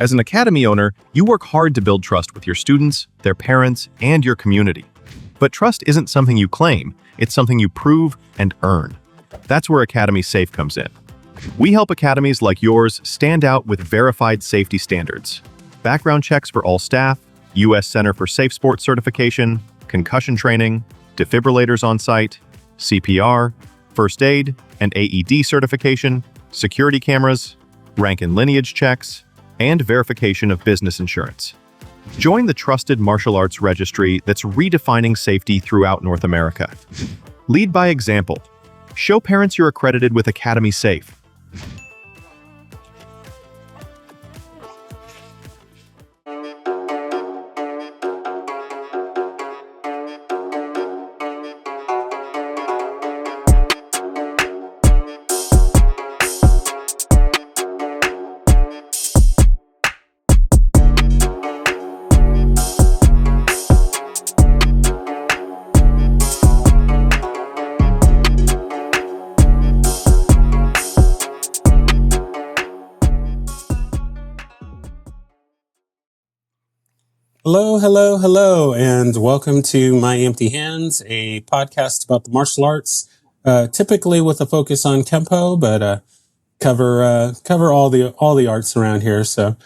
As an academy owner, you work hard to build trust with your students, their parents, and your community. But trust isn't something you claim, it's something you prove and earn. That's where Academy Safe comes in. We help academies like yours stand out with verified safety standards. Background checks for all staff, U.S. Center for Safe Sports certification, concussion training, defibrillators on site, CPR, first aid, and AED certification, security cameras, rank and lineage checks, and verification of business insurance. Join the trusted martial arts registry that's redefining safety throughout North America. Lead by example. Show parents you're accredited with Academy Safe. Hello, and welcome to My Empty Hands, a podcast about the martial arts, typically with a focus on Kempo, but cover all the arts around here. So,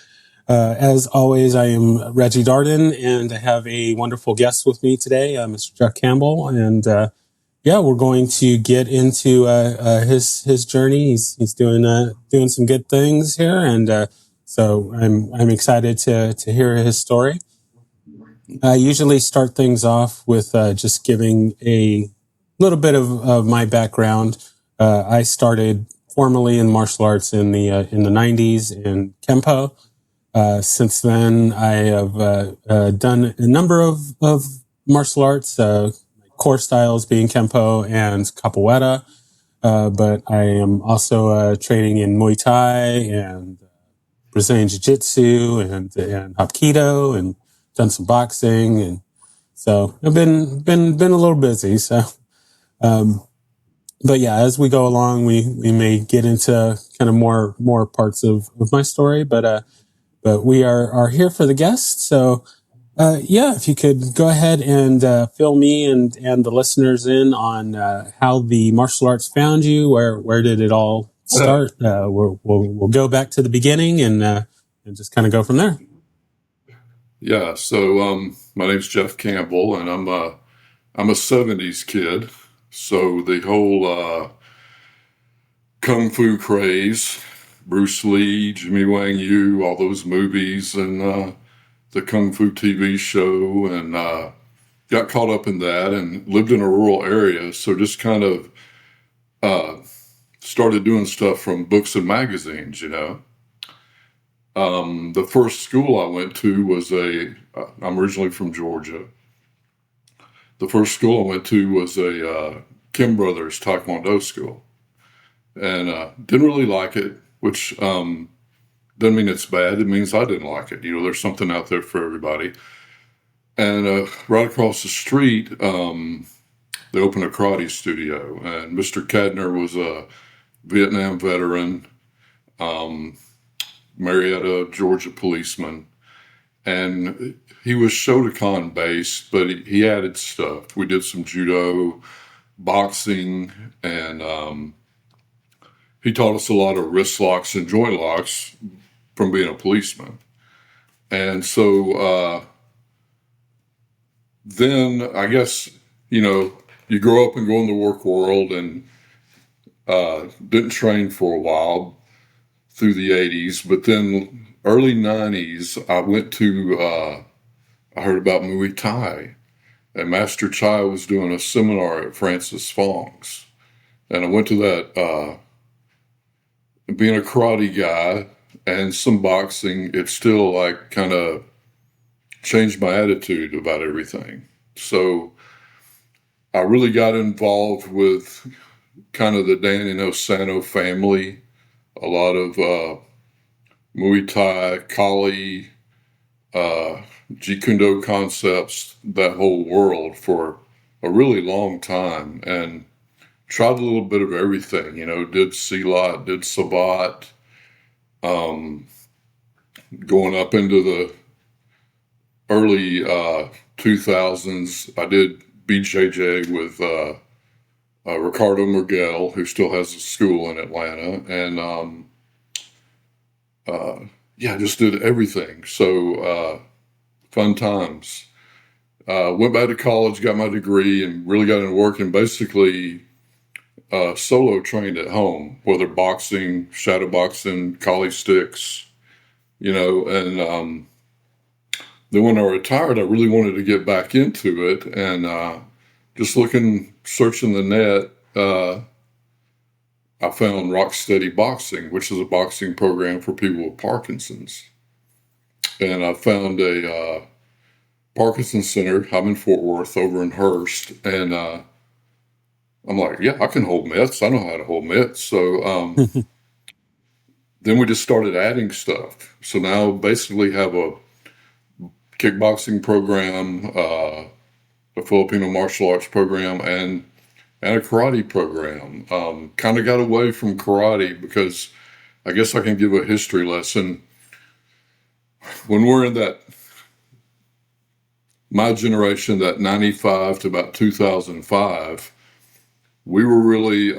as always, I am Reggie Darden, and I have a wonderful guest with me today, Mr. Jeff Campbell, and we're going to get into his journey. He's doing some good things here, and so I'm excited to hear his story. I usually start things off with just giving a little bit of my background. I started formally in martial arts in the 90s in Kempo. Since then, I have done a number of martial arts, core styles being Kempo and Capoeira. But I am also training in Muay Thai and Brazilian Jiu-Jitsu and Hapkido and done some boxing, and so I've been a little busy. So, but yeah, as we go along, we may get into kind of more parts of my story, but we are here for the guest. So, if you could go ahead and fill me and the listeners in on how the martial arts found you. Where did it all start? We'll go back to the beginning and just kind of go from there. Yeah, so my name's Jeff Campbell, and I'm a 70s kid. So the whole kung fu craze, Bruce Lee, Jimmy Wang Yu, all those movies, and the kung fu TV show, and got caught up in that and lived in a rural area. So just kind of started doing stuff from books and magazines, The first school I went to was I'm originally from Georgia. The first school I went to was a Kim Brothers Taekwondo school. And didn't really like it, which doesn't mean it's bad. It means I didn't like it. There's something out there for everybody. And right across the street, they opened a karate studio. And Mr. Kadner was a Vietnam veteran. Marietta, Georgia policeman, and he was Shotokan based, but he added stuff. We did some judo, boxing, and he taught us a lot of wrist locks and joint locks from being a policeman. And so then I guess, you grow up and go in the work world, and didn't train for a while through the 80s, but then early 90s, I went to, I heard about Muay Thai, and Master Chai was doing a seminar at Francis Fong's, and I went to that, being a karate guy and some boxing, it still like kind of changed my attitude about everything. So I really got involved with kind of the Danny Nosano family, a lot of Muay Thai, Kali, Jeet Kune Do concepts, that whole world for a really long time, and tried a little bit of everything, did Silat, did Sabat, going up into the early 2000s, I did BJJ with Ricardo Miguel, who still has a school in Atlanta, and yeah, just did everything. So fun times. Went back to college, got my degree, and really got into work, and basically solo trained at home, whether boxing, shadow boxing, collie sticks, and then when I retired, I really wanted to get back into it, and just searching the net, I found Rocksteady Boxing, which is a boxing program for people with Parkinson's. And I found a Parkinson's Center. I'm in Fort Worth over in Hurst. And I'm like, yeah, I can hold mitts. I know how to hold mitts. So then we just started adding stuff. So now basically have a kickboxing program, a Filipino martial arts program, and a karate program. Kind of got away from karate because I guess I can give a history lesson. When we're in my generation, that 95 to about 2005, we were really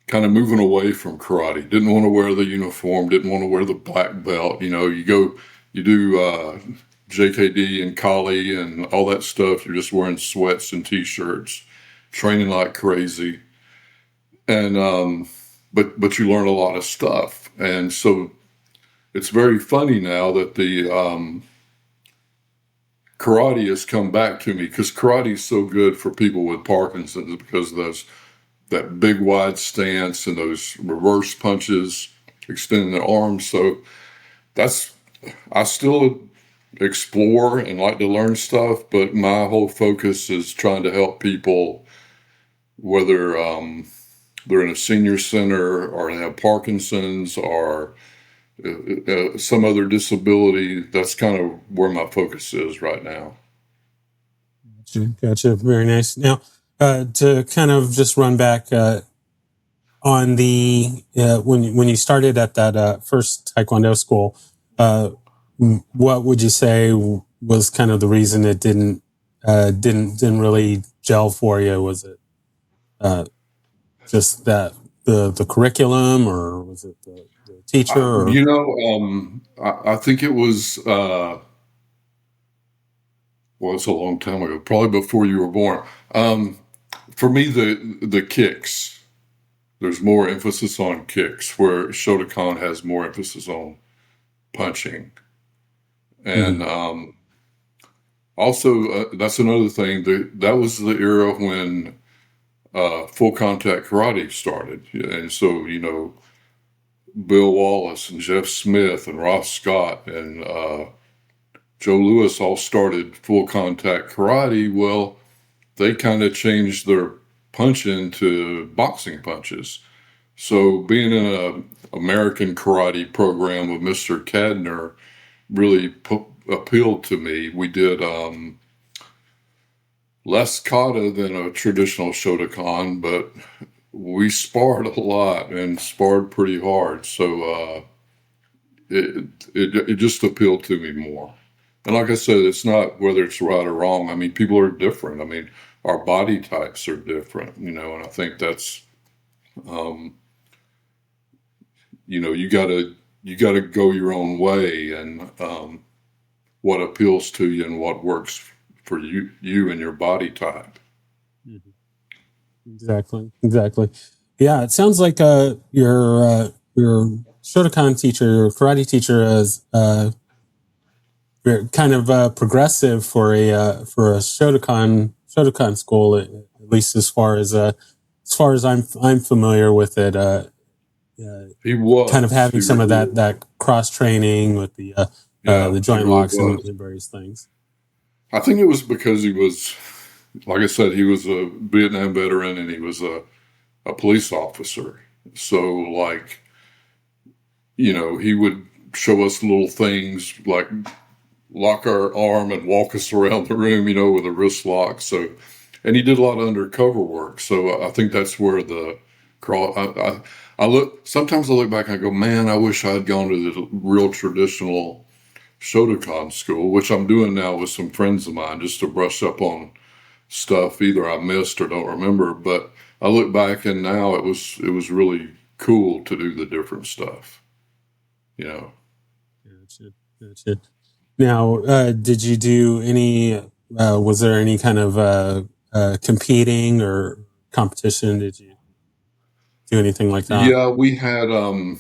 kind of moving away from karate. Didn't want to wear the uniform, didn't want to wear the black belt. You do JKD and Kali and all that stuff. You're just wearing sweats and t-shirts, training like crazy. And, but you learn a lot of stuff. And so it's very funny now that the karate has come back to me, because karate is so good for people with Parkinson's because of that big wide stance and those reverse punches, extending the arms. So I still explore and like to learn stuff, but my whole focus is trying to help people, whether they're in a senior center or they have Parkinson's or some other disability. That's kind of where my focus is right now. Gotcha. Very nice. Now, to kind of just run back on the when you started at that first Taekwondo school, what would you say was kind of the reason it didn't really gel for you? Was it just that the curriculum, or was it the teacher? Or? I think it was. Well, it's a long time ago, probably before you were born. For me, the kicks. There's more emphasis on kicks, where Shotokan has more emphasis on punching. And also, that's another thing. That was the era when full contact karate started. And so, Bill Wallace and Jeff Smith and Ross Scott and Joe Lewis all started full contact karate. Well, they kind of changed their punching to boxing punches. So being in an American karate program with Mr. Cadner really appealed to me. We did less kata than a traditional Shotokan, but we sparred a lot and sparred pretty hard. So it just appealed to me more. And like I said, it's not whether it's right or wrong. I mean, people are different. I mean, our body types are different, and I think that's, you gotta go your own way, and what appeals to you and what works for you and your body type. Exactly. Yeah, it sounds like your Shotokan teacher, your karate teacher, is kind of progressive for a Shotokan school, at least as far as I'm familiar with it. He was kind of having some of that cross training with the joint locks and various things. I think it was because he was, like I said, he was a Vietnam veteran and he was a police officer. So he would show us little things like lock our arm and walk us around the room, with a wrist lock. So, and he did a lot of undercover work. So I think that's where Sometimes I look back and I go, man, I wish I had gone to the real traditional Shotokan school, which I'm doing now with some friends of mine just to brush up on stuff either I missed or don't remember. But I look back and now it was really cool to do the different stuff, you know. Gotcha. Gotcha. Now, did you do any? Was there any kind of competing or competition? Did you do anything like that? Yeah, we had um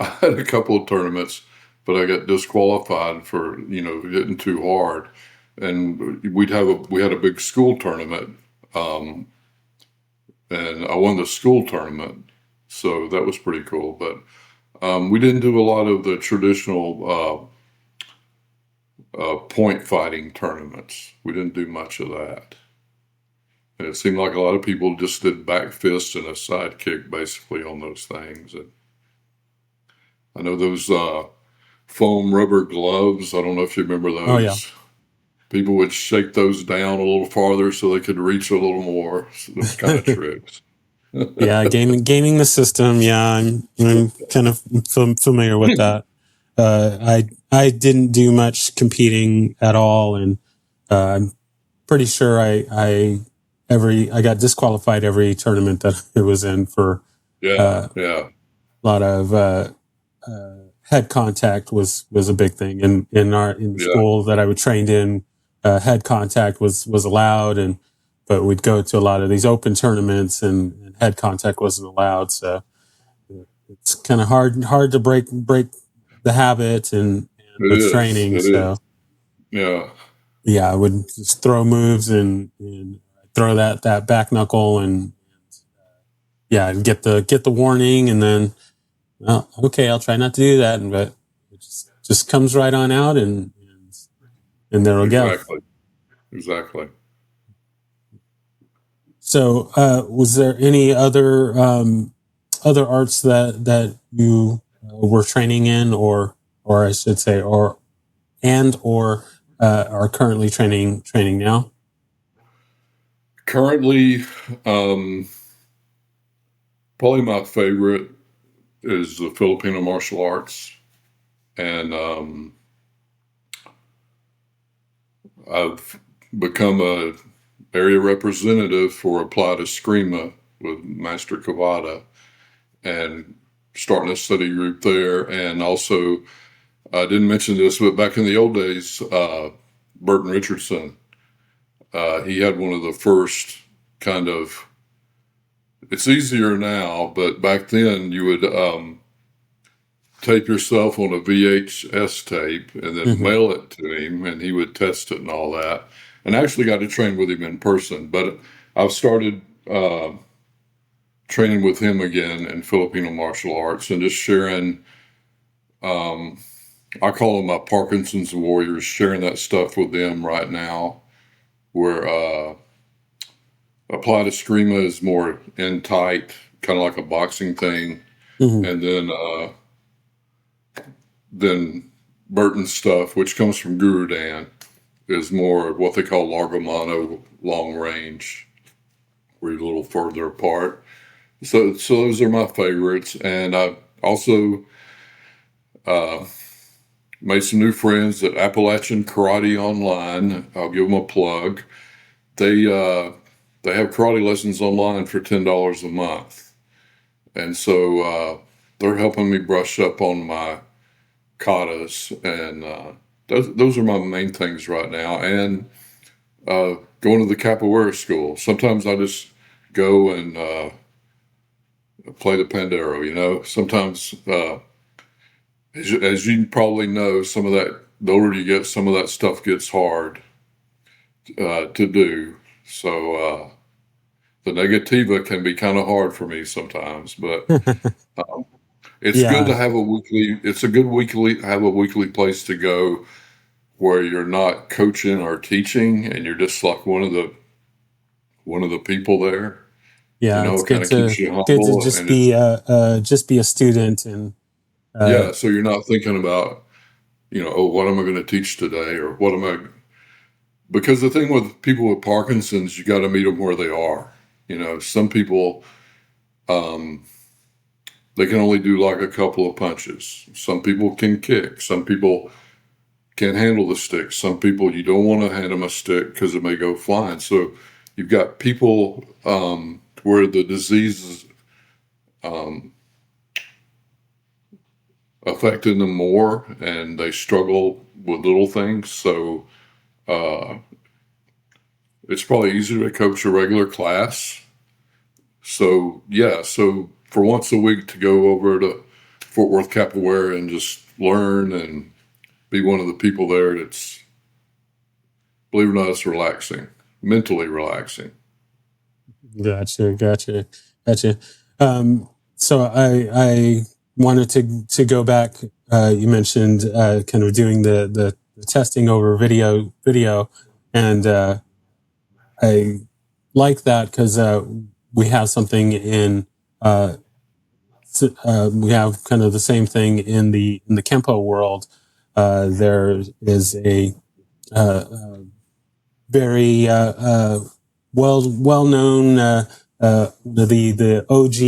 I had a couple of tournaments, but I got disqualified for, hitting too hard. And we had a big school tournament, um, and I won the school tournament, so that was pretty cool. But we didn't do a lot of the traditional point fighting tournaments. We didn't do much of that. And it seemed like a lot of people just did back fist and a side kick basically on those things. And I know those foam rubber gloves. I don't know if you remember Oh yeah. those. People would shake those down a little farther so they could reach a little more. So those kind of tricks. Yeah, gaming the system. Yeah, I'm kind of familiar with that. I didn't do much competing at all, and I'm pretty sure I got disqualified every tournament that I was in for Yeah, a yeah, lot of head contact was a big thing in the yeah, school that I was trained in. Head contact was allowed, but we'd go to a lot of these open tournaments, and head contact wasn't allowed. So it's kind of hard to break the habit and it with is. training. It is. So Yeah, yeah, I would just throw moves and throw that back knuckle and yeah, and get the warning, and then okay, I'll try not to do that, but it just comes right on out, and there we go. exactly. Exactly. So, was there any other arts that you were training in, or I should say, or are currently training now? Currently, um, probably my favorite is the Filipino martial arts. And I've become a area representative for Applied Eskrima with Master Kawada and starting a study group there. And also, I didn't mention this, but back in the old days, Burton Richardson, he had one of the first kind of, it's easier now, but back then you would tape yourself on a VHS tape and then Mm-hmm. mail it to him, and he would test it and all that. And I actually got to train with him in person, but I've started training with him again in Filipino martial arts and just sharing. I call them my Parkinson's warriors, sharing that stuff with them right now. Where Applied Eskrima is more in tight, kind of like a boxing thing, Mm-hmm. and then Burton stuff, which comes from Guru Dan, is more what they call Largamano long range, where you're a little further apart. So those are my favorites, and I also uh, made some new friends at Appalachian Karate Online. I'll give them a plug. They they have karate lessons online for $10 a month, and so they're helping me brush up on my katas, and those are my main things right now. And going to the capoeira school. Sometimes I just go and play the pandero. Sometimes, as you probably know, some of that. The older you get, some of that stuff gets hard to do. So the negativa can be kind of hard for me sometimes, but it's good to Yeah, have a weekly. It's a good weekly have a weekly place to go where you're not coaching or teaching, and you're just like one of the people there. yeah, it's It kind of keeps you good to humble, and it's just be a student and uh, yeah. So you're not thinking about oh, what am I going to teach today, or what am I? Because the thing with people with Parkinson's, you got to meet them where they are. Some people Um, they can only do like a couple of punches. Some people can kick. Some people can't handle the stick. Some people, you don't want to hand them a stick because it may go flying. So you've got people where the disease is affecting them more and they struggle with little things. So uh, it's probably easier to coach a regular class. So, yeah, so for once a week to go over to Fort Worth Capoeira and just learn and be one of the people there, it's, believe it or not, it's relaxing, mentally relaxing. Gotcha. So I wanted to go back. You mentioned kind of doing the testing over video, and I like that because we have something in we have kind of the same thing in the Kempo world. There is a very well known the OG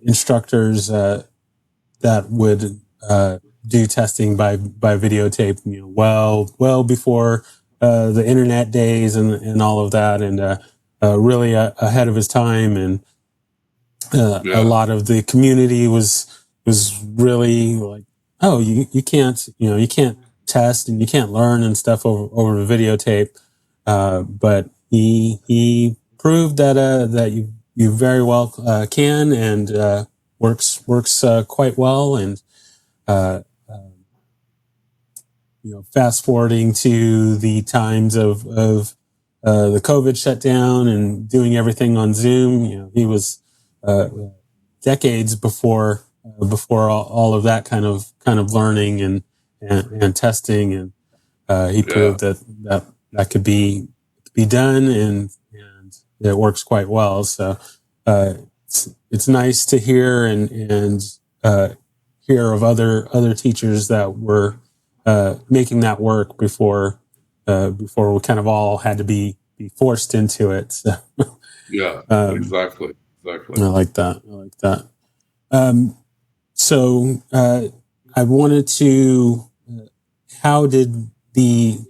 instructors that would do testing by videotape, well before the internet days and all of that, and really ahead of his time. And a Yeah, lot of the community was really like, oh, you can't, you can't test and you can't learn and stuff over the videotape. But he proved that you very well can, and works quite well. And uh, fast forwarding to the times of the COVID shutdown and doing everything on Zoom, he was uh, decades before all of that kind of learning and testing, and he yeah, proved that could be done, and it works quite well. So it's nice to hear and hear of other teachers that were making that work before we kind of all had to be forced into it. So yeah, um, exactly, exactly. I like that. I like that. Um, so I wanted to. How did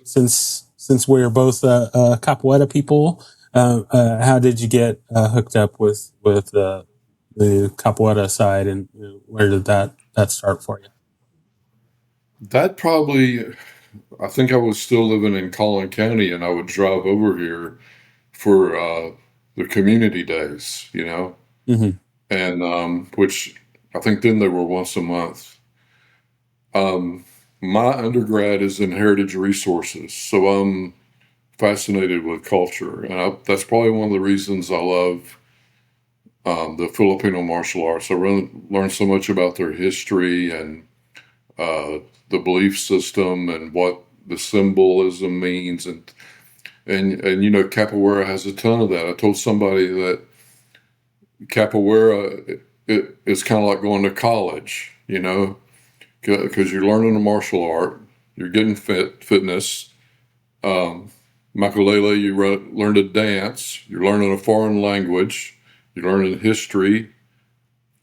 since we're both capoeira people? How did you get hooked up with the capoeira side, and where did that start for you? That probably, I think I was still living in Collin County and I would drive over here for the community days, Mm-hmm. and which I think then they were once a month. Um, my undergrad is in heritage resources, so I'm fascinated with culture, and that's probably one of the reasons I love the Filipino martial arts. I learned so much about their history and uh, the belief system and what the symbolism means, and capoeira has a ton of that. I told somebody that capoeira is kind of like going to college, because you're learning a martial art, you're getting fitness. Um, Makulele, you learn to dance, you're learning a foreign language, you're learning history,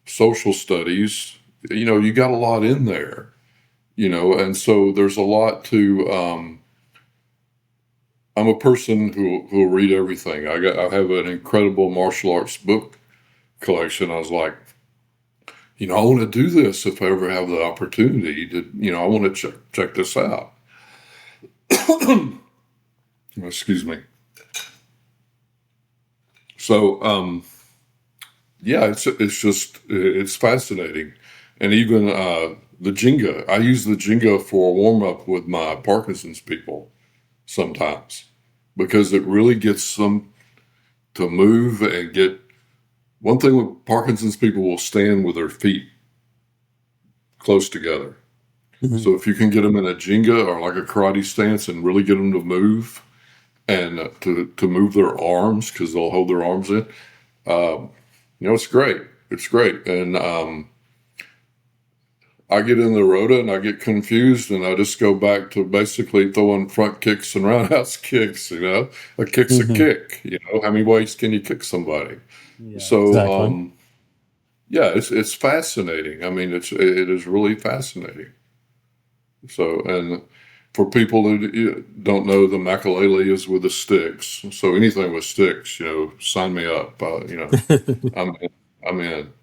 social studies. You got a lot in there, and so there's a lot to. I'm a person who'll read everything. I have an incredible martial arts book collection. I was like, I want to do this if I ever have the opportunity to. I want to check this out. Excuse me. So, yeah, it's fascinating, and even the Jenga. I use the Jenga for a warm up with my Parkinson's people sometimes because it really gets them to move and get. One thing with Parkinson's people will stand with their feet close together. Mm-hmm. So if you can get them in a Jenga or like a karate stance and really get them to move and to move their arms because they'll hold their arms in, it's great. It's great. And I get in the rota and I get confused and I just go back to basically throwing front kicks and roundhouse kicks. A kick's a Mm-hmm. kick. How many ways can you kick somebody? Yeah, So, exactly. yeah, it's fascinating. I mean, it is really fascinating. So, and for people who don't know, the makalele is with the sticks. So anything with sticks, sign me up. I'm I'm in.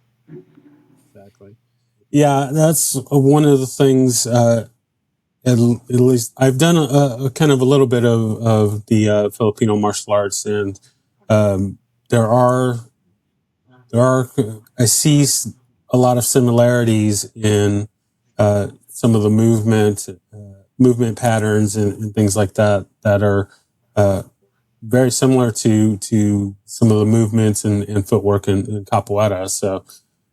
Exactly. Yeah, that's one of the things. At least I've done a kind of a little bit of the Filipino martial arts, and um, there are I see a lot of similarities in some of the movement patterns and things like that that are uh, very similar to some of the movements and footwork in capoeira. So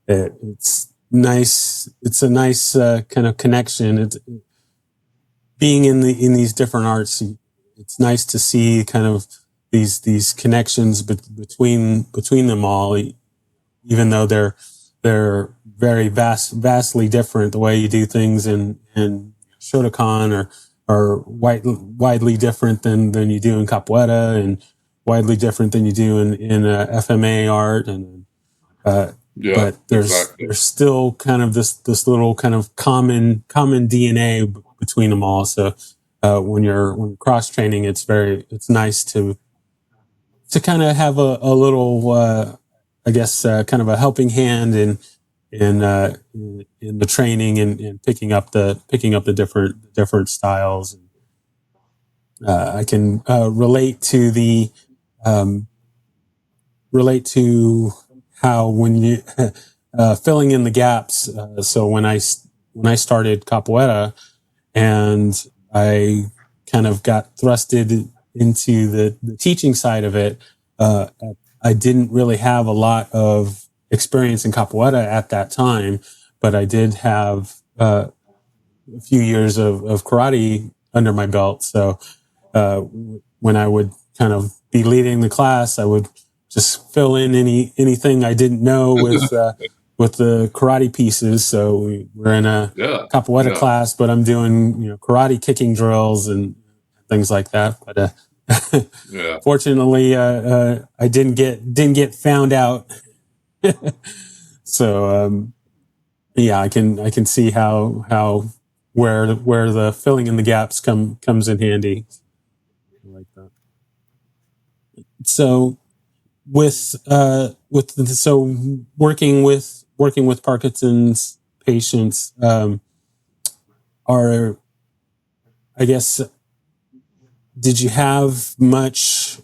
it's nice. It's a nice kind of connection. It's being in these different arts. It's nice to see kind of these connections between them all, even though they're very vastly different. The way you do things in Shotokan are widely different than you do in capoeira, and widely different than you do in FMA art, and uh, Yeah, but exactly. there's still kind of this little kind of common DNA between them all. So when cross training, it's nice to kind of have a little I guess kind of a helping hand in the training and picking up the different styles. I can um, relate to how when you filling in the gaps. So when I started capoeira and I kind of got thrusted into the teaching side of it, uh, I didn't really have a lot of experience in capoeira at that time, but I did have a few years of karate under my belt. So when I would kind of be leading the class, I would just fill in anything I didn't know with the karate pieces. So we're in a Yeah, capoeira yeah, class, but I'm doing karate kicking drills and things like that. But yeah. fortunately, I didn't get found out. So yeah, I can see how where the filling in the gaps comes in handy. I like that. So so working with Parkinson's patients, are I guess did you have much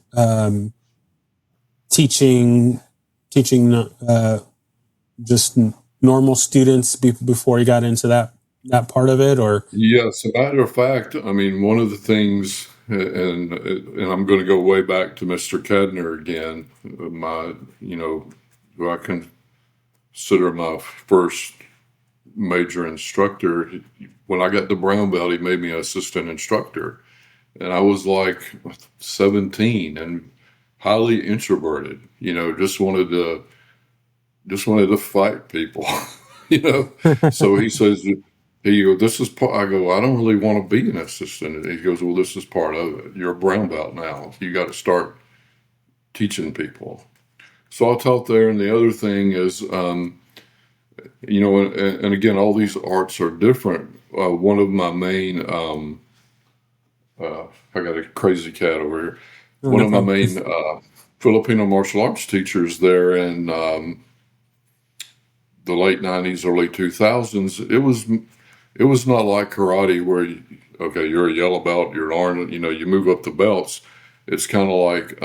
teaching teaching just normal students before you got into that part of it, or Yeah, as a matter of fact, I mean, one of the things, and I'm going to go way back to Mr. Kedner again, who I consider my first major instructor. When I got the brown belt, he made me an assistant instructor, and I was like 17 and highly introverted. Just wanted to fight people, you know. So he says, he goes, this is part. I go, I don't really want to be an assistant. And he goes, well, this is part of it. You're a brown belt now. You got to start teaching people. So I taught there, and the other thing is, and again, all these arts are different. One of my main, I got a crazy cat over here. oh, One no of my problem. main Filipino martial arts teachers there in the late '90s, early 2000s. It was not like karate where okay, you're a yellow belt, you're an orange, you move up the belts. It's kind of like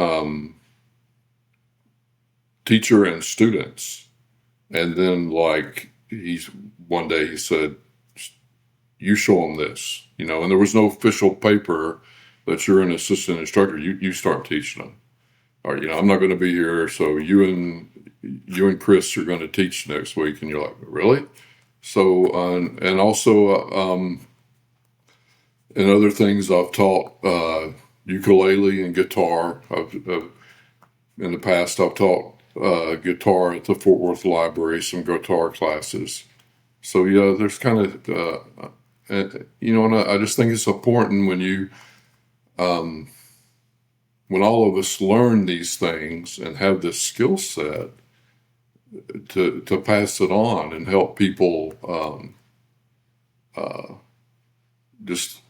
teacher and students. And then like one day he said, you show them this, and there was no official paper that you're an assistant instructor. You start teaching them. Or, I'm not going to be here, so you and Chris are going to teach next week. And you're like, really? So, and also, and other things I've taught ukulele and guitar. In the past, I've taught guitar at the Fort Worth Library, some guitar classes. So yeah, there's kind of and I just think it's important when you when all of us learn these things and have this skill set to pass it on and help people just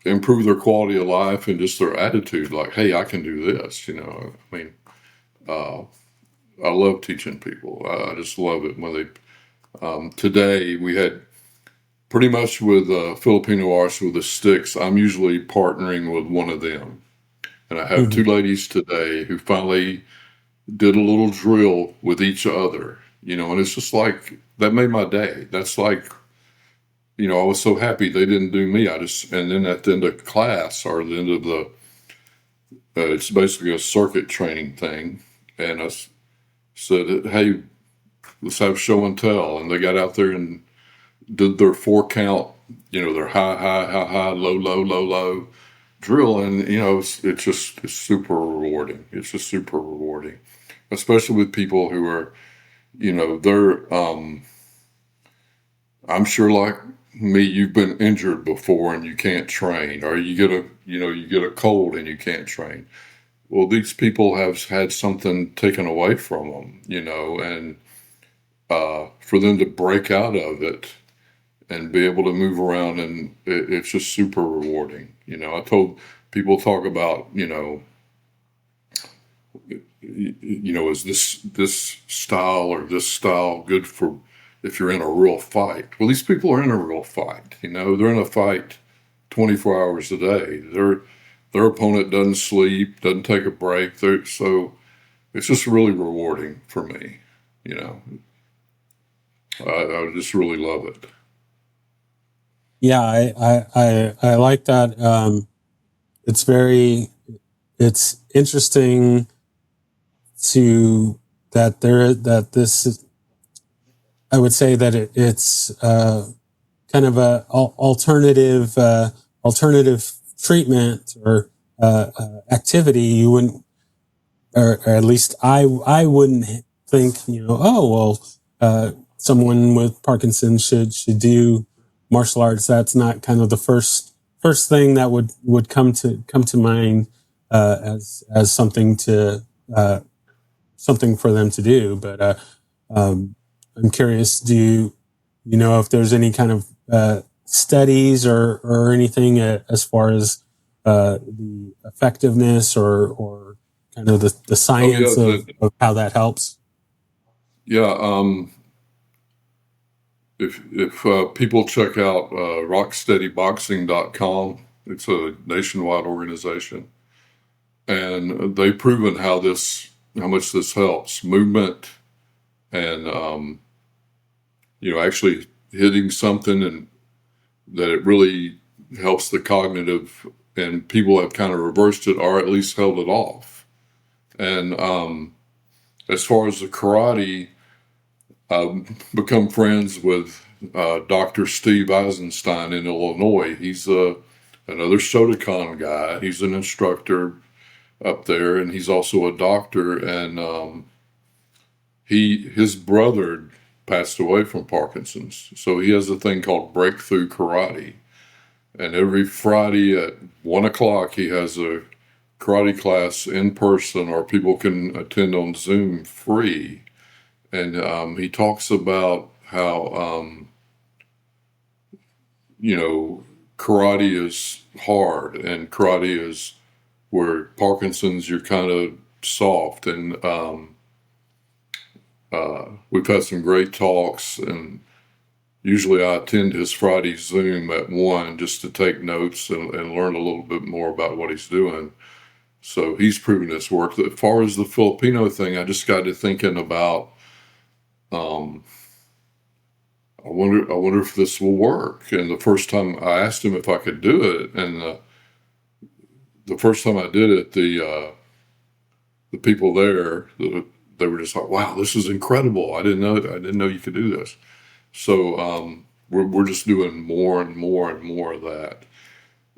improve their quality of life and just their attitude, like, hey, I can do this. I mean, I love teaching people. I just love it when they. Today we had pretty much with Filipino arts with the sticks. I'm usually partnering with one of them, and I have two ladies today who finally did a little drill with each other. And it's just like that made my day. That's like, I was so happy they didn't do me. And then at the end of class or the end of it's basically a circuit training thing. And I said, hey, let's have show and tell. And they got out there and did their 4 count, their high, high, high, high, low, low, low, low drill. And, it's super rewarding. It's just super rewarding, especially with people who are, they're, I'm sure like me, you've been injured before and you can't train, or you get a cold and you can't train. Well, these people have had something taken away from them, and for them to break out of it and be able to move around, and it's just super rewarding. I told people talk about, is this style or this style good for if you're in a real fight? Well, these people are in a real fight. They're in a fight 24 hours a day. Their opponent doesn't sleep, doesn't take a break. So it's just really rewarding for me. I just really love it. Yeah, I like that. It's interesting that this is, I would say that it's kind of a alternative treatment or activity. You wouldn't, or at least I wouldn't think, someone with Parkinson's should do martial arts. That's not kind of the first thing that would come to mind as something something for them to do. But I'm curious, do you know if there's any kind of studies or anything as far as the effectiveness or kind of the science of how that helps? Yeah. If people check out rocksteadyboxing.com, it's a nationwide organization, and they've proven how much this helps movement, and actually hitting something, and that it really helps the cognitive, and people have kind of reversed it or at least held it off. And as far as the karate, I've become friends with Dr. Steve Eisenstein in Illinois. He's another Shotokan guy. He's an instructor up there, and he's also a doctor. And his brother passed away from Parkinson's, so he has a thing called Breakthrough Karate. And every Friday at 1:00, he has a karate class in person, or people can attend on Zoom free. And he talks about how, karate is hard, and karate is where Parkinson's, you're kind of soft. And we've had some great talks, and usually I attend his Friday Zoom at 1 just to take notes and learn a little bit more about what he's doing. So he's proven his work. As far as the Filipino thing, I just got to thinking about, I wonder if this will work. And the first time I asked him if I could do it, and the first time I did it, the people there, they were just like, "Wow, this is incredible! I didn't know you could do this." So we're just doing more and more and more of that.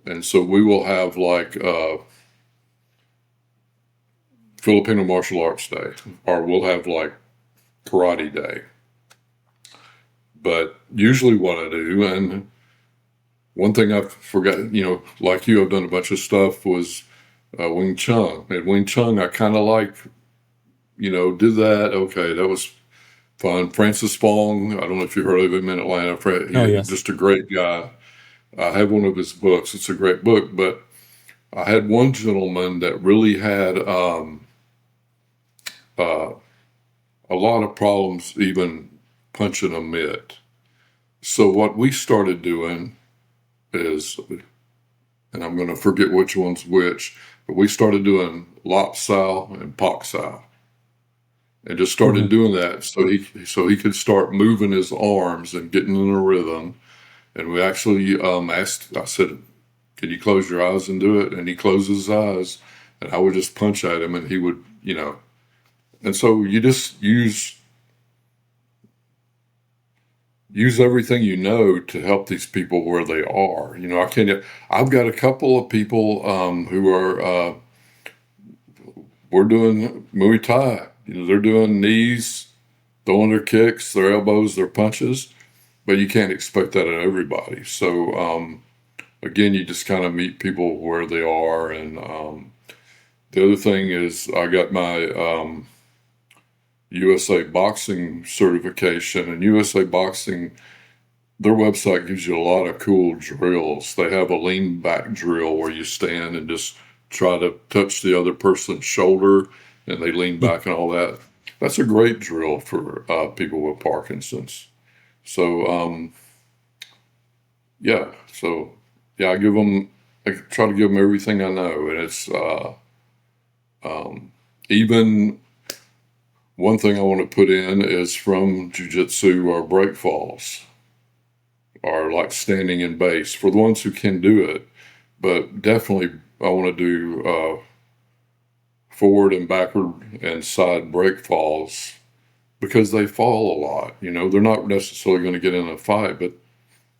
And so we will have like Filipino Martial Arts Day, or we'll have like Karate Day. But usually what I do, and one thing I forgot, like you, I've done a bunch of stuff, was Wing Chun. And Wing Chun, I kind of like, did that. Okay, that was fun. Francis Fong, I don't know if you heard of him in Atlanta. Oh, He's yes. just a great guy. I have one of his books. It's a great book, but I had one gentleman that really had uh, a lot of problems even punching a mitt. So what we started doing is, and I'm going to forget which one's which, but we started doing lop sao and pak sao, and just started Hmm. doing that so he could start moving his arms and getting in a rhythm. And we actually asked. I said, "Can you close your eyes and do it?" And he closed his eyes, and I would just punch at him, and he would, And so you just use everything you know to help these people where they are. I can't. I've got a couple of people who are we're doing Muay Thai. They're doing knees, throwing their kicks, their elbows, their punches, but you can't expect that of everybody. So again, you just kind of meet people where they are. And the other thing is, I got my USA Boxing certification, and USA Boxing, their website gives you a lot of cool drills. They have a lean back drill where you stand and just try to touch the other person's shoulder and they lean back and all that. That's a great drill for people with Parkinson's. So, yeah. So, yeah, I try to give them everything I know. And it's even one thing I want to put in is from jujitsu or break falls, or like standing in base for the ones who can do it. But definitely, I want to do forward and backward and side break falls because they fall a lot. They're not necessarily going to get in a fight, but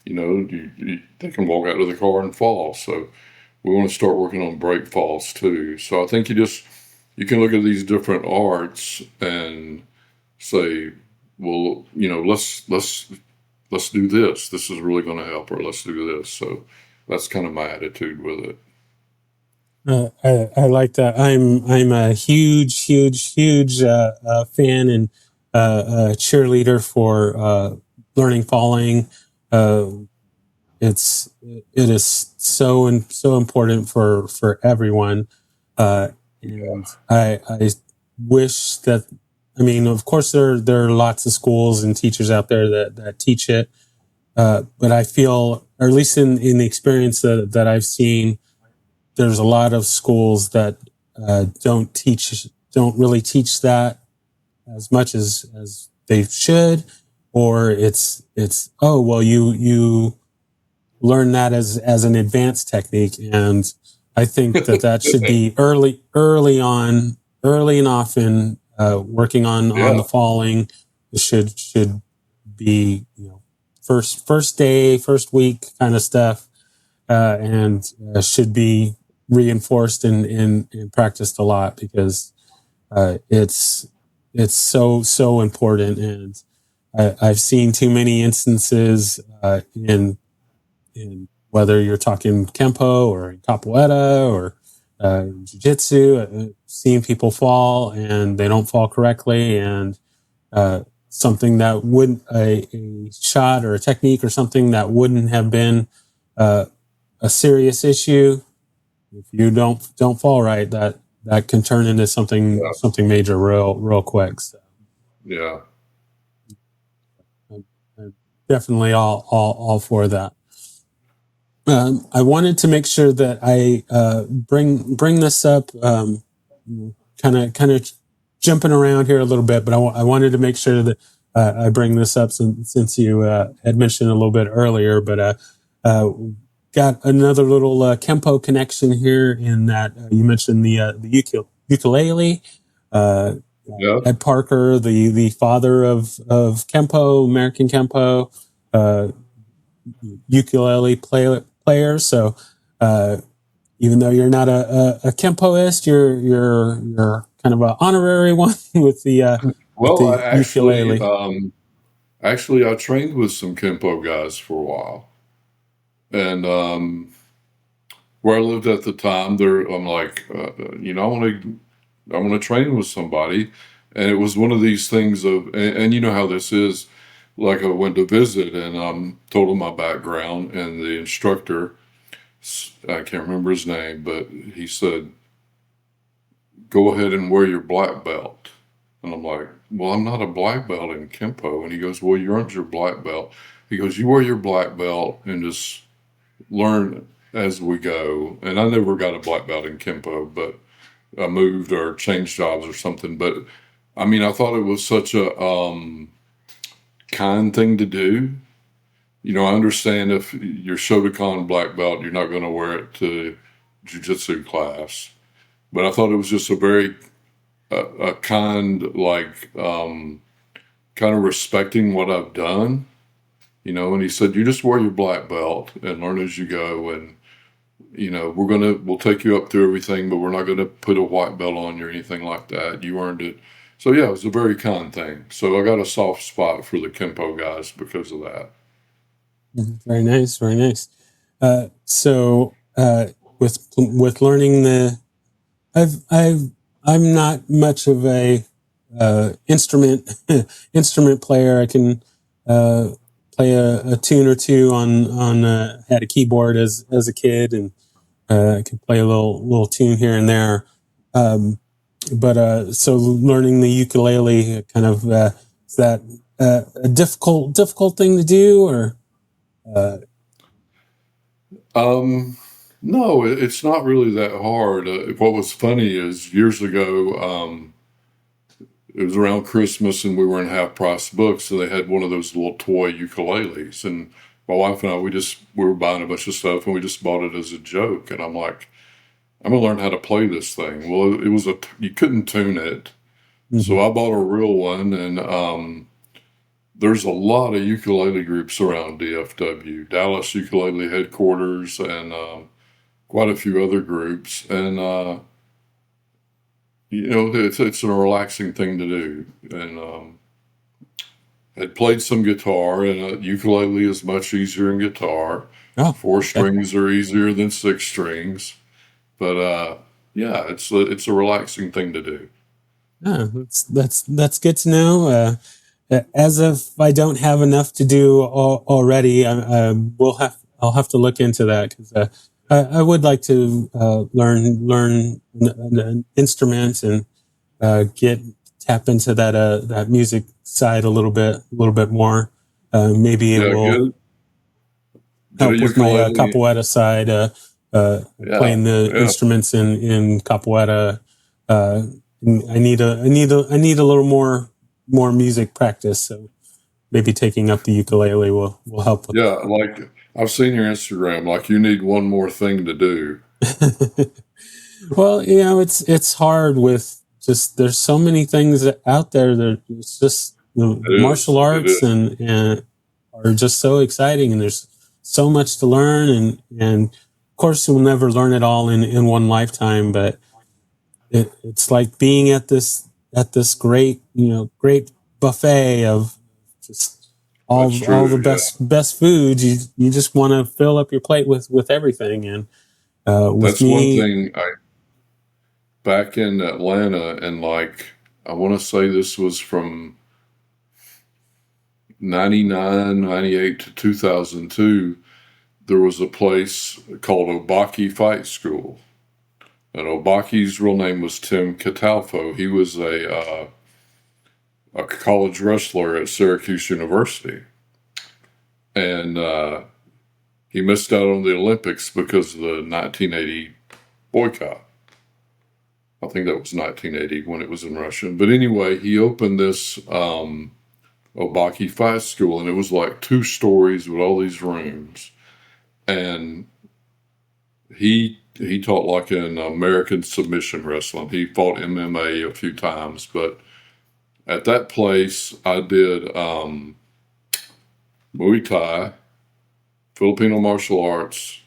they can walk out of the car and fall. So we want to start working on break falls too. So I think you can look at these different arts and say, well, let's do this. This is really going to help, or let's do this. So that's kind of my attitude with it. I like that. I'm a huge fan and cheerleader for learning falling. Uh, it is so important for everyone. Uh, Yeah. and I wish that, I mean, of course there are lots of schools and teachers out there that teach it. But I feel, or at least in the experience that I've seen, there's a lot of schools that don't really teach that as much as they should, or it's oh well, you learn that as an advanced technique. And I think that should be early and often, working on Yeah. the falling should be, first day, first week kind of stuff, and should be reinforced and practiced a lot, because it's so important. And I've seen too many instances in whether you're talking Kempo or capoeira or jiu-jitsu, seeing people fall and they don't fall correctly, and something that wouldn't, a shot or a technique or something that wouldn't have been uh, a serious issue, if you don't fall right, that can turn into Yeah. something major real quick. So Yeah. I'm definitely all for that. I wanted to make sure that I bring this up, kind of jumping around here a little bit, but I wanted to make sure that I bring this up since you had mentioned a little bit earlier. But uh, got another little Kempo connection here, in that you mentioned the ukulele. Uh, Yeah. Ed Parker, the father of Kempo, American Kempo. Ukulele player. So even though you're not a Kempoist, you're kind of an honorary one with Well, the ukulele. actually, I trained with some Kempo guys for a while, and where I lived at the time, there I'm like, I want to train with somebody, and it was one of these things of, and you know how this is. Like I went to visit and told him my background, and the instructor, I can't remember his name, but he said, "Go ahead and wear your black belt." And I'm like, "Well, I'm not a black belt in Kempo." And he goes, "Well, you earned your black belt." He goes, "You wear your black belt and just learn as we go." And I never got a black belt in Kempo, but I moved or changed jobs or something. But I mean, I thought it was such a kind thing to do. I understand if you're Shotokan black belt, you're not going to wear it to jujitsu class. But I thought it was just a very a kind, like, kind of respecting what I've done. And he said, "You just wear your black belt and learn as you go. And, we'll take you up through everything, but we're not going to put a white belt on you or anything like that. You earned it." So, yeah, it was a very kind thing. So I got a soft spot for the Kempo guys because of that. Very nice, very nice. So with learning I'm not much of a instrument instrument player. I can play a tune or two on had a keyboard as a kid, and I could play a little tune here and there. But so learning the ukulele kind of is that a difficult thing to do, or No, it's not really that hard. What was funny is years ago, it was around Christmas and we were in half price books, and they had one of those little toy ukuleles. And my wife and I, we were buying a bunch of stuff and we just bought it as a joke. And I'm like, I'm gonna learn how to play this thing. Well, you couldn't tune it. So I bought a real one, and there's a lot of ukulele groups around DFW, Dallas Ukulele Headquarters, and quite a few other groups. And it's a relaxing thing to do. And had played some guitar, and ukulele is much easier than guitar. oh, 4 strings are easier than 6 strings, but yeah, it's a relaxing thing to do. yeah, that's good to know. As if I don't have enough to do already, I'll have to look into that, because I would like to learn an instrument and get tap into that music side a little bit more. Maybe it Yeah, will get a help with my ukulele. capoeira side, Yeah, playing the yeah. instruments in capoeira. Uh, I need a little more music practice. So maybe taking up the ukulele will help with Yeah, like I've seen your Instagram. Like you need one more thing to do. that. Well, it's hard with just there's so many things out there that it's just the It martial is. It arts is. and are just so exciting, and there's so much to learn, and of course you'll never learn it all in one lifetime, but it's like being at this great great buffet of just That's all the true. Yeah, best foods. You just want to fill up your plate with everything, and with that's one me. thing. I back in Atlanta, and like I want to say this was from 99, 98 to 2002. There was a place called Obaki Fight School. And Obaki's real name was Tim Catalfo. He was a college wrestler at Syracuse University. And he missed out on the Olympics because of the 1980 boycott. I think that was 1980 when it was in Russia. But anyway, he opened this Obaki Fight School, and it was like 2 stories with all these rooms. And he taught like in American submission wrestling. He fought MMA a few times, but at that place I did Muay Thai, Filipino martial arts,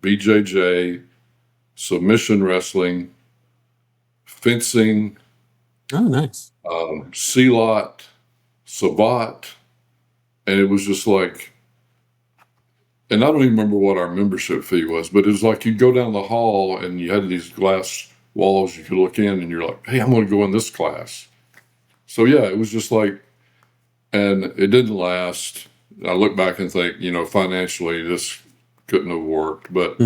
BJJ, submission wrestling, fencing, Oh, nice. Silat, Savat, and it was just like and I don't even remember what our membership fee was, but it was like you'd go down the hall and you had these glass walls you could look in, and you're like, hey, I'm going to go in this class. So yeah, it was just like, and it didn't last. I look back and think, financially this couldn't have worked, but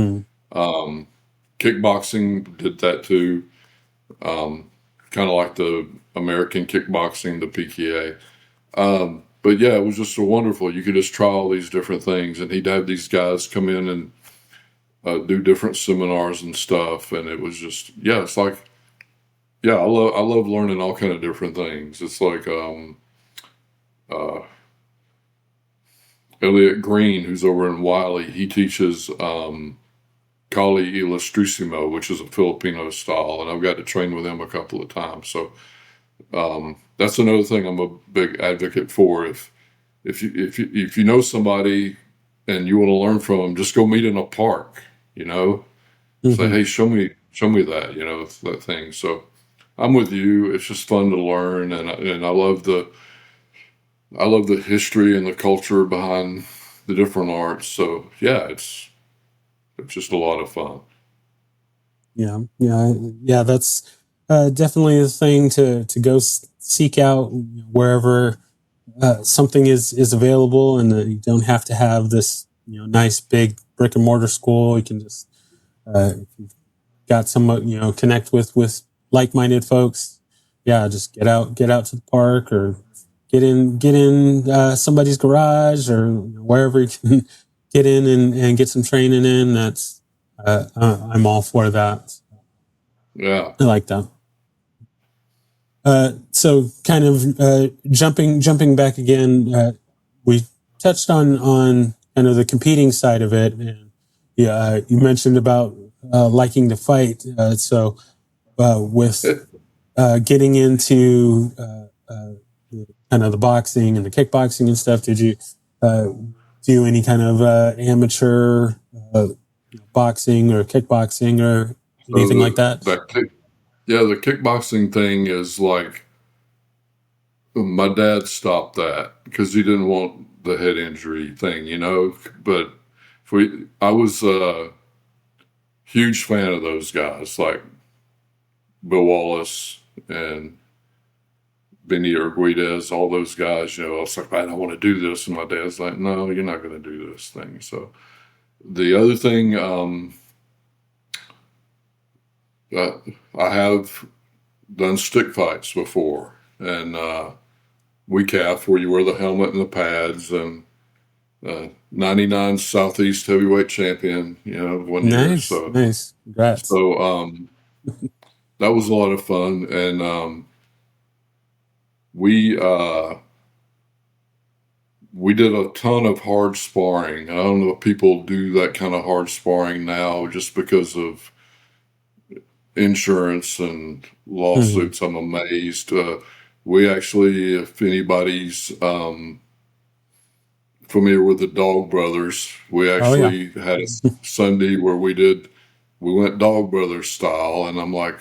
kickboxing did that too. Kind of like the American kickboxing, the PKA. But yeah, it was just so wonderful. You could just try all these different things, and he'd have these guys come in and do different seminars and stuff. And it was just, yeah, it's like, yeah, I love learning all kind of different things. It's like uh, Elliot Green, who's over in Wiley, he teaches Kali Illustrissimo, which is a Filipino style, and I've got to train with him a couple of times. So that's another thing I'm a big advocate for. If you know somebody and you want to learn from them, just go meet in a park. Say, hey, show me that, that thing. So I'm with you. It's just fun to learn, and I love the history and the culture behind the different arts. So yeah, it's just a lot of fun. Yeah. That's definitely the thing to go seek out wherever something is available, and you don't have to have this nice big brick and mortar school. You can just if you've got some connect with like-minded folks. Yeah, just get out to the park, or get in somebody's garage, or wherever you can get in and get some training in. That's I'm all for that. Yeah, I like that. So kind of jumping back again, we touched on kind of the competing side of it, and you mentioned about liking to fight. So with getting into kind of the boxing and the kickboxing and stuff, did you do any kind of amateur boxing or kickboxing or anything like that? The kickboxing thing is like, my dad stopped that because he didn't want the head injury thing, But I was a huge fan of those guys, like Bill Wallace and Benny Urquidez, all those guys. I was like, man, I want to do this, and my dad's like, no, you're not going to do this thing. So the other thing, I have done stick fights before, and WCAF, where you wear the helmet and the pads, and 99 Southeast heavyweight champion, 1 year. So nice. Congrats. So that was a lot of fun, and we did a ton of hard sparring. I don't know if people do that kind of hard sparring now just because of insurance and lawsuits. I'm amazed. We actually, if anybody's familiar with the Dog Brothers, we actually had a Sunday where we went Dog Brothers style, and I'm like,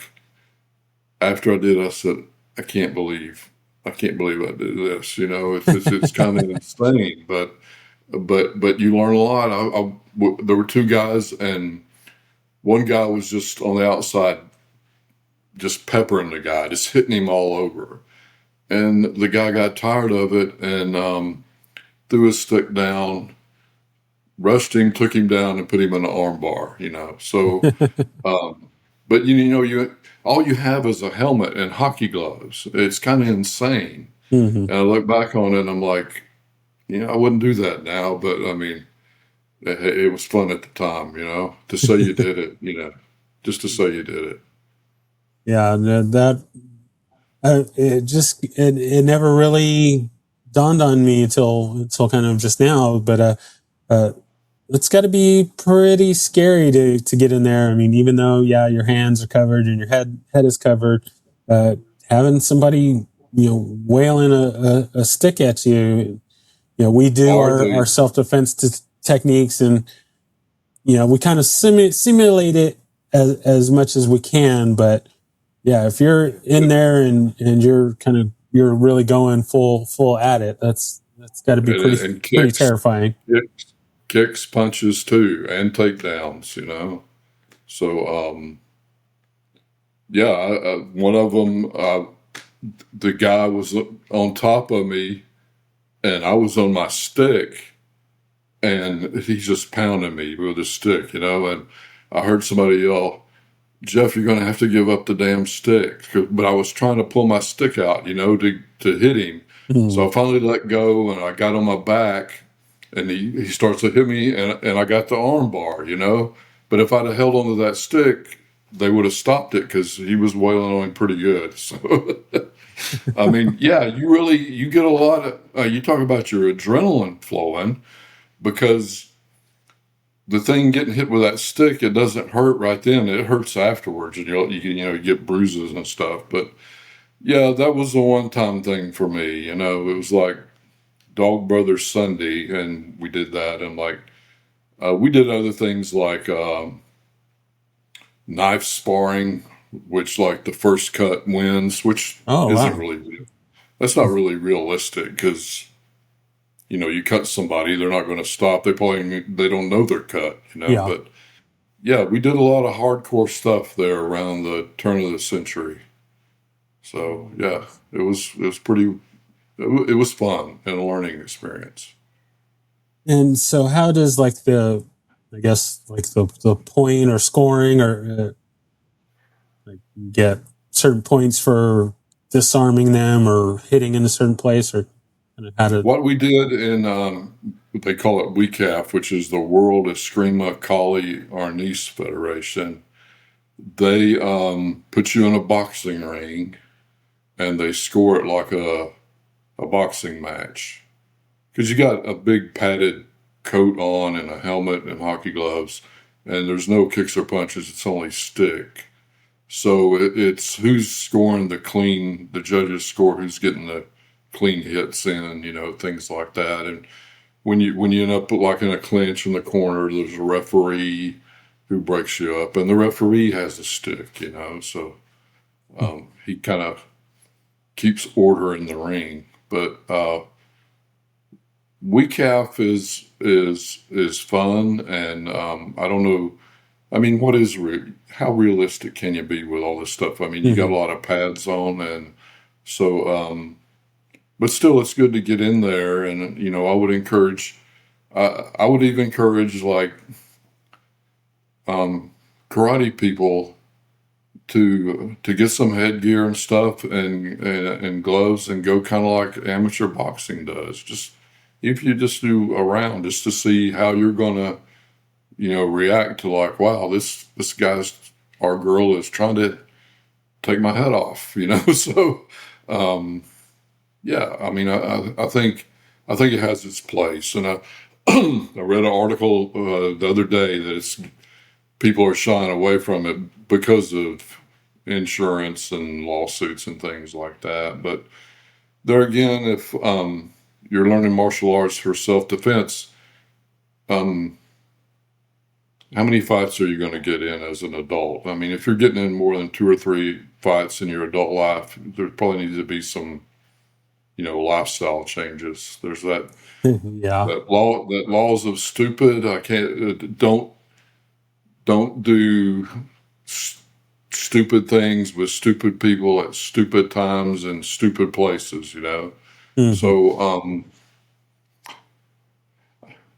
after I did, I said, I can't believe I did this. It's kind of insane, but you learn a lot. There were two guys, and one guy was just on the outside, just peppering the guy, just hitting him all over. And the guy got tired of it and threw his stick down, rushed him, took him down, and put him in an arm bar, So, but all you have is a helmet and hockey gloves. It's kind of insane. And I look back on it and I'm like, I wouldn't do that now, but I mean, it was fun at the time, to say you did it, just to say you did it. Yeah, that it never really dawned on me until kind of just now. But it's got to be pretty scary to get in there. I mean, even though your hands are covered and your head is covered, having somebody wailing a stick at you. We do our self-defense techniques, and we kind of simulate it as much as we can, but if you're in there and you're really going full at it, that's got to be pretty terrifying. kicks, punches too, and takedowns, So, yeah, one of them, the guy was on top of me and I was on my stick and he's just pounding me with his stick, and I heard somebody yell, "Jeff, you're going to have to give up the damn stick." But I was trying to pull my stick out, to hit him. So I finally let go and I got on my back and he starts to hit me and I got the arm bar, But if I'd have held onto that stick, they would have stopped it because he was wailing on him pretty good. So, I mean, yeah, you get a lot of, you talk about your adrenaline flowing because the thing getting hit with that stick, it doesn't hurt right then. It hurts afterwards, and you get bruises and stuff. But yeah, that was a one-time thing for me. It was like Dog Brothers Sunday, and we did that, and like we did other things like knife sparring, which like the first cut wins, which Oh, isn't wow. really that's not really realistic because you cut somebody, they're not going to stop. They don't know they're cut, Yeah. But yeah, we did a lot of hardcore stuff there around the turn of the century. So yeah, it was pretty. It was fun and a learning experience. And so, how does like I guess like the point or scoring or like you get certain points for disarming them or hitting in a certain place or kind of how to? What we did in what they call it WECAF, which is the World Eskrima Kali Arnis Federation, they put you in a boxing ring and they score it like a boxing match because you got a big padded coat on and a helmet and hockey gloves, and there's no kicks or punches. It's only stick. So it's who's scoring the judges score who's getting the clean hits in, things like that. And when you end up like in a clinch in the corner, there's a referee who breaks you up, and the referee has a stick, so he kind of keeps order in the ring. But WECAF is fun, and I don't know. I mean, how realistic can you be with all this stuff? I mean, you got a lot of pads on, and so, but still, it's good to get in there. And I would encourage, I would even encourage like karate people to get some headgear and stuff and gloves and go kind of like amateur boxing does. Just if you just do a round just to see how you're gonna react to like, wow, this guy's our girl is trying to take my head off, So, yeah, I mean, I think it has its place, and I I read an article the other day that people are shying away from it because of insurance and lawsuits and things like that. But there again, if you're learning martial arts for self-defense, um, how many fights are you going to get in as an adult? I mean, if you're getting in more than 2 or 3 fights in your adult life, there probably needs to be some, lifestyle changes. There's that Yeah. laws of stupid. I can't don't do stupid things with stupid people at stupid times and stupid places. So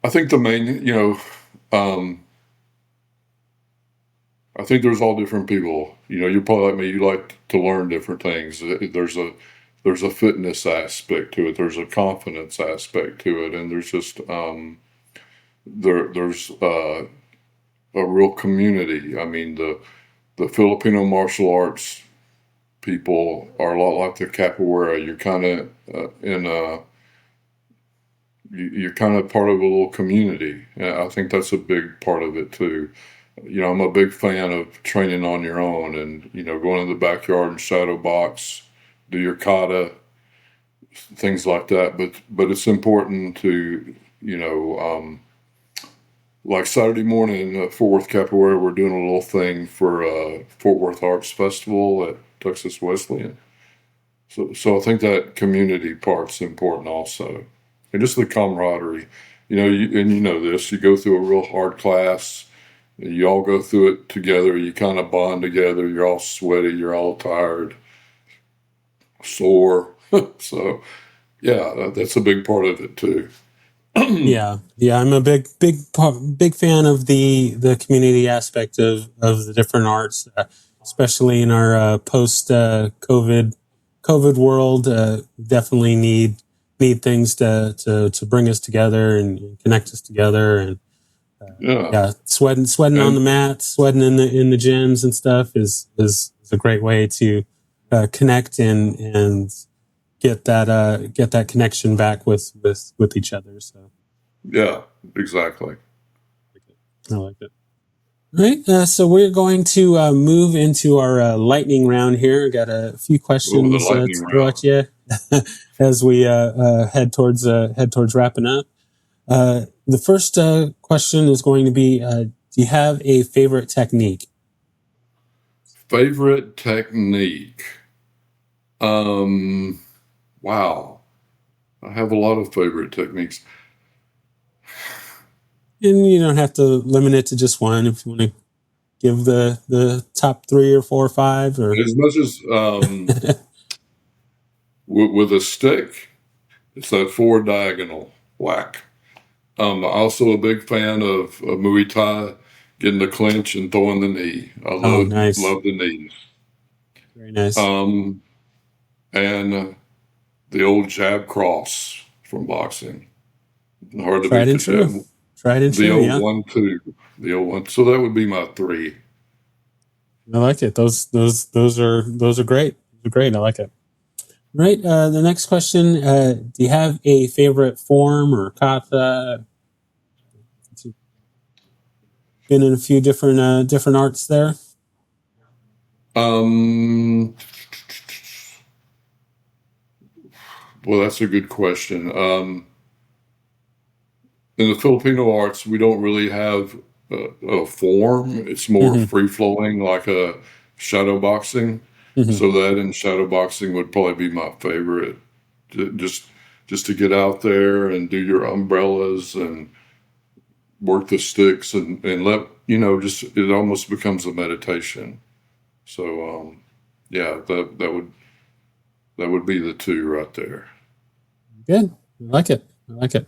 I think the main, um, I think there's all different people. You're probably like me. You like to learn different things. There's a fitness aspect to it. There's a confidence aspect to it, and there's just there's a real community. I mean, the Filipino martial arts people are a lot like the capoeira. You're kind of you're kind of part of a little community. And I think that's a big part of it too. I'm a big fan of training on your own and, going in the backyard and shadow box, do your kata, things like that. But it's important to, like Saturday morning at Fort Worth Capoeira, we're doing a little thing for Fort Worth Arts Festival at Texas Wesleyan. So I think that community part's important also. And just the camaraderie. and you know this, you go through a real hard class, and you all go through it together, you kind of bond together, you're all sweaty, you're all tired, sore. So, yeah, that's a big part of it too. Yeah, I'm a big fan of the community aspect of the different arts, especially in our post COVID world. Definitely need things to bring us together and connect us together. And Yeah. yeah, sweating on the And mat, sweating in the gyms and stuff is a great way to connect and get that connection back with each other. So yeah, exactly. I like it. All right, so we're going to move into our lightning round here. I got a few Oh, the questions to lightning throw at round. you as we head towards wrapping up. The first question is going to be: do you have a favorite technique? Favorite technique? Um, wow. I have a lot of favorite techniques. And you don't have to limit it to just one. If you want to give the top 3 or 4 or 5, or As much as with a stick, it's that forward diagonal whack. Also a big fan of Muay Thai, getting the clinch and throwing the knee. I oh, love nice, love the knees. very nice. Um, and the old jab cross from boxing. Hard to Tried beat and true. Tried and the true. old Yeah, 1-2, the old one. So that would be my three. I like it. Those are great. Those are great. I like it. Right. The next question: do you have a favorite form or kata? Been in a few different arts there. Um, well, that's a good question. In the Filipino arts, we don't really have a form. It's more Mm-hmm. free flowing, like a shadow boxing. Mm-hmm. So that in shadow boxing would probably be my favorite. Just just to get out there and do your umbrellas and work the sticks and let just it almost becomes a meditation. So yeah, that would be the two right there. Good. I like it. I like it.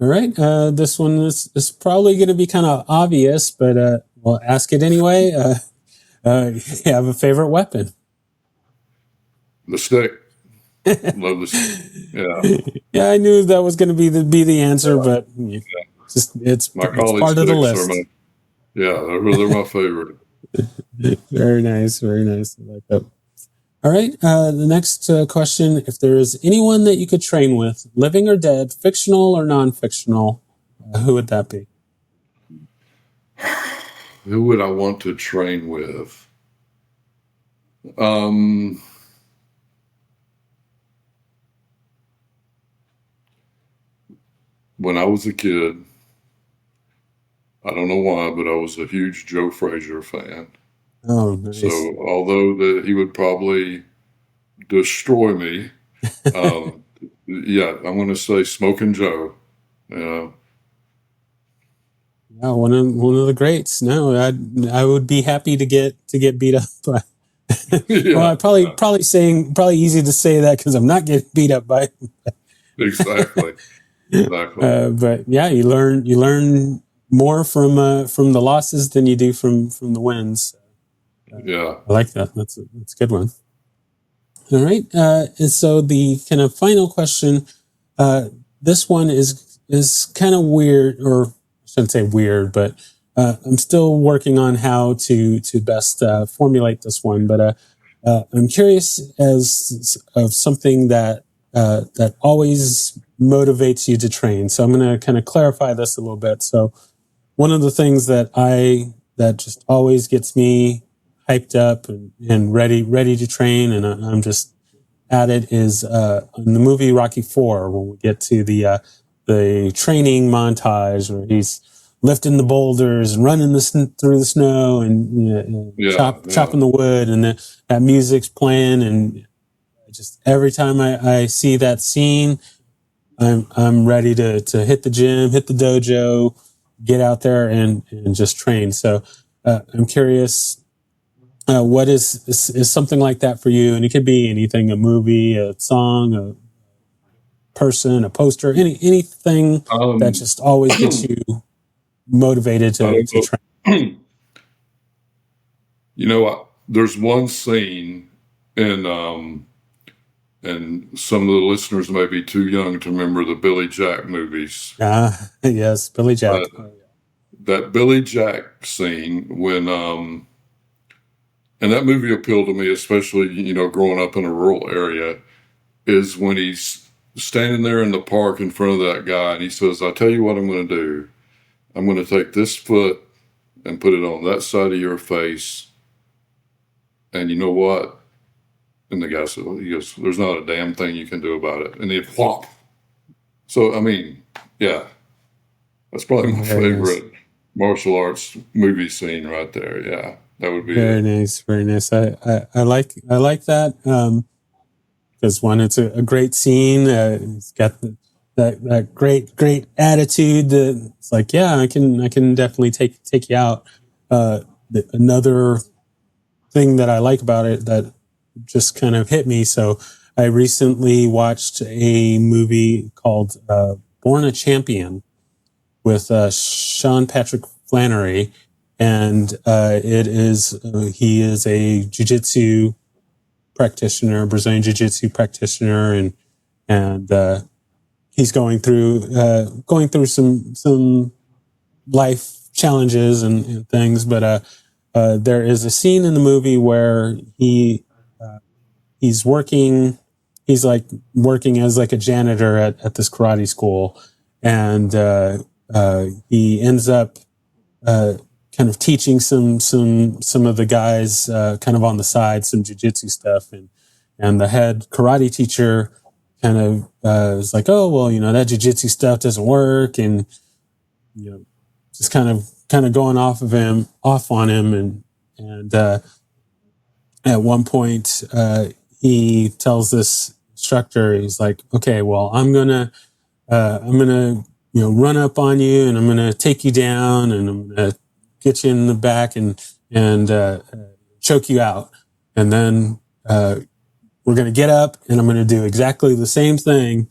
All right. This one is probably going to be kind of obvious, but we'll ask it anyway. You have a favorite weapon? The stick, love the stick. Yeah, Yeah, I knew that was going to be the answer, but my it's collie part of the sticks are list. they're my favorite. Very nice. Very nice. I like that. All right. The next question: if there is anyone that you could train with, living or dead, fictional or non-fictional, who would that be? Who would I want to train with? Um, when I was a kid, I don't know why, but I was a huge Joe Frazier fan. Oh, So nice. although that he would probably destroy me, um, yeah, I'm going to say Smoking Joe. Yeah, Yeah, one of the greats. No, I would be happy to get beat up by. Well, yeah, I probably easy to say that because I'm not getting beat up by. exactly, exactly. But yeah, you learn more from the losses than you do from the wins. Yeah. I like that. That's a good one. All right. And so the kind of final question, uh, this one is kind of weird, or I shouldn't say weird, but I'm still working on how to best formulate this one. But I'm curious as of something that always motivates you to train. So I'm going to kind of clarify this a little bit. So one of the things that just always gets me hyped up and ready to train, and I'm just at it, is in the movie Rocky Four, when we get to the training montage where he's lifting the boulders and running through the snow and Yeah, yeah, chopping the wood, and that music's playing, and just every time I see that scene, I'm ready to hit the gym, hit the dojo, get out there and just train. So I'm curious, what is something like that for you? And it could be anything: a movie, a song, a person, a poster, anything that Um, just always gets I you motivated don't to train. know. There's one scene in and some of the listeners may be too young to remember the Billy Jack movies. Yes, Billy Jack. But that Billy Jack scene when and that movie appealed to me, especially growing up in a rural area, is when he's standing there in the park in front of that guy and he says, "I tell you what I'm going to do. I'm going to take this foot and put it on that side of your face, and you know what?" And the guy said, he goes, "There's not a damn thing you can do about it." And he whop. So I mean, yeah, that's probably my Very nice. favorite martial arts movie scene right there. Yeah, that would be Very it. nice. Very nice. I like that. Because one, it's a great scene. It's got that great attitude. That it's like, yeah, I can definitely take you out. Another thing that I like about it that just kind of hit me. So I recently watched a movie called Born a Champion with Sean Patrick Flannery, and it is he is a jiu-jitsu practitioner, Brazilian jiu-jitsu practitioner, and he's going through some life challenges and things. But there is a scene in the movie where he's working, he's like working as like a janitor at this karate school, and he ends up uh, kind of teaching some of the guys kind of on the side some jujitsu stuff, and the head karate teacher kind of is like, oh well, that jujitsu stuff doesn't work, and just kind of going off on him, and at one point he tells this instructor, he's like, okay, well, I'm gonna run up on you, and I'm gonna take you down, and I'm gonna get you in the back and choke you out, and then we're gonna get up, and I'm gonna do exactly the same thing,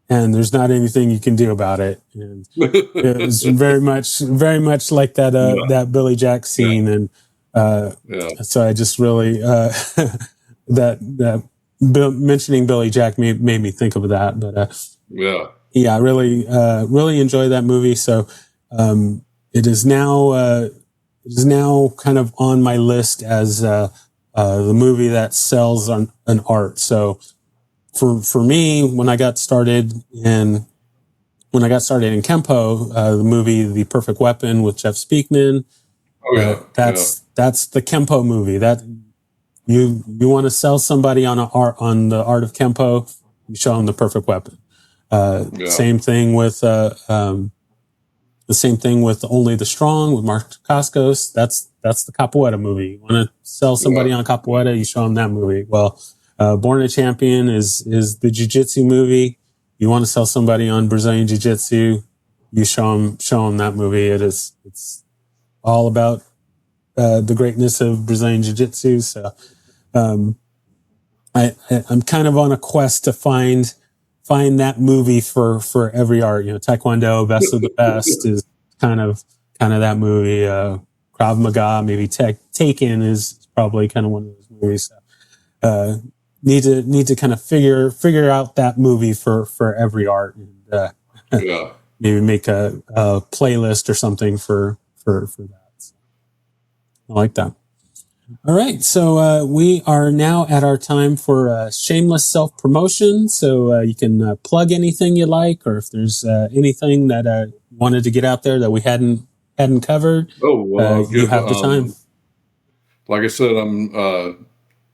and there's not anything you can do about it. And it was very much like that Yeah, that Billy Jack yeah, scene, and uh, yeah, so I just really that mentioning Billy Jack made me think of that, but. yeah. Yeah, I really enjoy that movie. So it is now kind of on my list as the movie that sells on an art. So for me, when I got started in Kempo, the movie The Perfect Weapon with Jeff Speakman, Oh yeah, yeah, that's the Kempo movie. That you want to sell somebody on the art of Kempo, you show them The Perfect Weapon. yeah, Same thing with the same thing with Only the Strong with Mark Dacascos. That's the Capoeira movie. You want to sell yeah, somebody on yeah, Capoeira, you show them that movie. Well, Born a Champion is the Jiu-Jitsu movie. You want to sell somebody on Brazilian Jiu-Jitsu, you show them that movie. It's all about the greatness of Brazilian Jiu-Jitsu. So um, I'm kind of on a quest to find that movie for every art. Taekwondo, Best of the Best is kind of that movie. Krav Maga, maybe Taken is probably kind of one of those movies. So, need to kind of figure out that movie for every art, and yeah. maybe make a playlist or something for that. So I like that. All right, so we are now at our time for shameless self promotion. So you can plug anything you like, or if there's anything that you wanted to get out there that we hadn't covered, Oh well, I'll you give. have the time. Like I said, I'm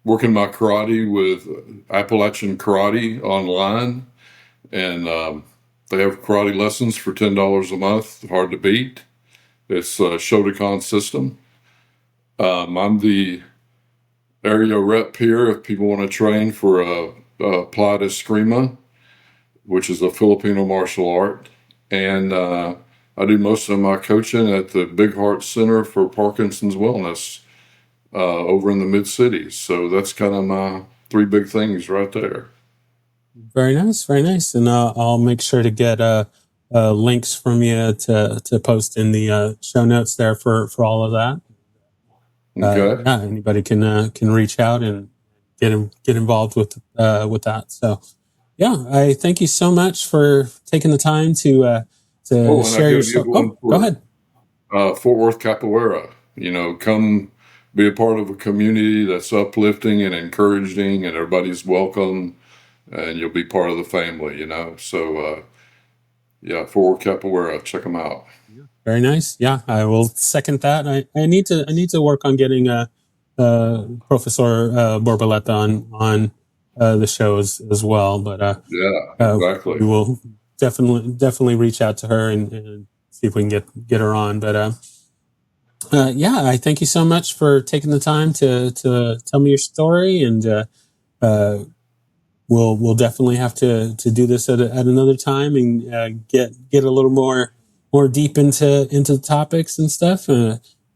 working my karate with Appalachian Karate online, and they have karate lessons for $10 a month. Hard to beat. It's a Shotokan system. I'm the area rep here if people want to train for a Plata Eskrima. which is a Filipino martial art. And I do most of my coaching at the Big Heart Center for Parkinson's Wellness over in the mid-cities. So that's kind of my three big things right there. Very nice, very nice. And I'll make sure to get links from you to post in the show notes there for all of that. Okay. Yeah, anybody can reach out and get involved with that. So, yeah, I thank you so much for taking the time to Oh, and I share got your to give story. one Oh, go for ahead. Fort Worth Capoeira. Come be a part of a community that's uplifting and encouraging, and everybody's welcome, and you'll be part of the family. So yeah, Fort Worth Capoeira, check them out. Very nice. Yeah, I will second that. I need to work on getting Professor Borboleta on the show as well. But Yeah, exactly. we will definitely reach out to her and see if we can get her on. But yeah, I thank you so much for taking the time to tell me your story, and we'll definitely have to do this at another time and get a little more deep into the topics and stuff.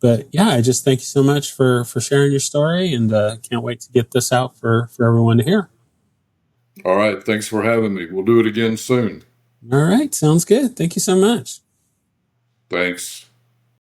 But yeah, I just thank you so much for sharing your story, and can't wait to get this out for everyone to hear. All right. Thanks for having me. We'll do it again soon. All right, sounds good. Thank you so much. Thanks.